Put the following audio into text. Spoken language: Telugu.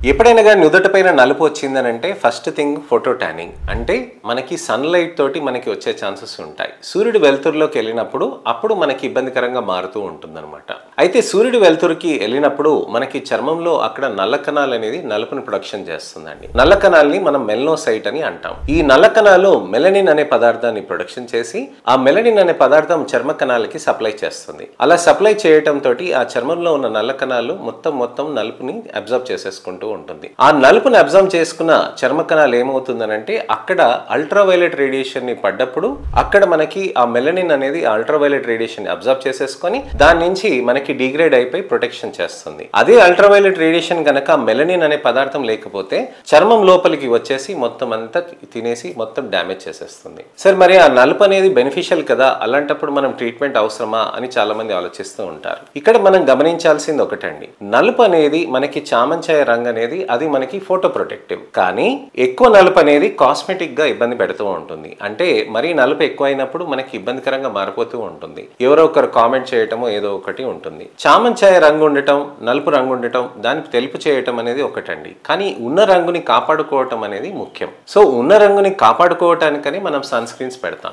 ఎప్పుడైనా కానీ నుదుటిపైన నలుపు వచ్చిందనంటే ఫస్ట్ థింగ్ ఫోటో ట్యానింగ్. అంటే మనకి సన్లైట్ తోటి మనకి వచ్చే ఛాన్సెస్ ఉంటాయి. సూర్యుడి వెలుతురులోకి వెళ్ళినప్పుడు అప్పుడు మనకి ఇబ్బందికరంగా మారుతూ ఉంటుందన్నమాట. అయితే సూర్యుడి వెలుతురుకి వెళ్ళినప్పుడు మనకి చర్మంలో అక్కడ నల్ల కణాలు అనేది నలుపుని ప్రొడక్షన్ చేస్తుందండి. నల్ల కణాలని మనం మెలనోసైట్ అని అంటాం. ఈ నల్ల కణాలు మెలనిన్ అనే పదార్థాన్ని ప్రొడక్షన్ చేసి ఆ మెలనిన్ అనే పదార్థం చర్మ కణాలకి సప్లై చేస్తుంది. అలా సప్లై చేయటం తోటి ఆ చర్మంలో ఉన్న నల్ల కణాలు మొత్తం నలుపుని అబ్జర్వ్ చేసేసుకుంటూ ఉంటుంది. ఆ నలుపుని అబ్జర్వ్ చేసుకున్న చర్మ కణాలు ఏమవుతుందనంటే అక్కడ అల్ట్రావైలెట్ రేడియేషన్ ని పడ్డప్పుడు అక్కడ మనకి ఆ మెలనిన్ అనేది అల్ట్రావైలెట్ రేడియేషన్ అబ్జర్వ్ చేసేసుకొని దాని నుంచి మనకి డిగ్రేడ్ అయిపోయి ప్రొటెక్షన్ చేస్తుంది. అదే అల్ట్రావైలెట్ రేడియేషన్ కనుక మెలనిన్ అనే పదార్థం లేకపోతే చర్మం లోపలికి వచ్చేసి మొత్తం అంతా తినేసి మొత్తం డ్యామేజ్ చేసేస్తుంది. సరే, మరి ఆ నలుపు అనేది బెనిఫిషియల్ కదా, అలాంటప్పుడు మనం ట్రీట్మెంట్ అవసరమా అని చాలా మంది ఆలోచిస్తూ ఉంటారు. ఇక్కడ మనం గమనించాల్సింది ఒకటండి, నలుపు అనేది మనకి చామంచాయ రంగు అనేది అది మనకి ఫోటో ప్రొటెక్టివ్. కానీ ఎక్కువ నలుపు అనేది కాస్మెటిక్ గా ఇబ్బంది పెడుతూ ఉంటుంది. అంటే మరీ నలుపు ఎక్కువ అయినప్పుడు మనకి ఇబ్బందికరంగా మారిపోతూ ఉంటుంది. ఎవరో ఒకరు కామెంట్ చేయటమో ఏదో ఒకటి ఉంటుంది. చామంచాయ రంగు ఉండటం, నలుపు రంగు ఉండటం, దానికి తెలుపు చేయటం అనేది ఒకటండి. కానీ ఉన్న రంగుని కాపాడుకోవటం అనేది ముఖ్యం. సో ఉన్న రంగుని కాపాడుకోవటానికని మనం సన్ స్క్రీన్స్ పెడతాం.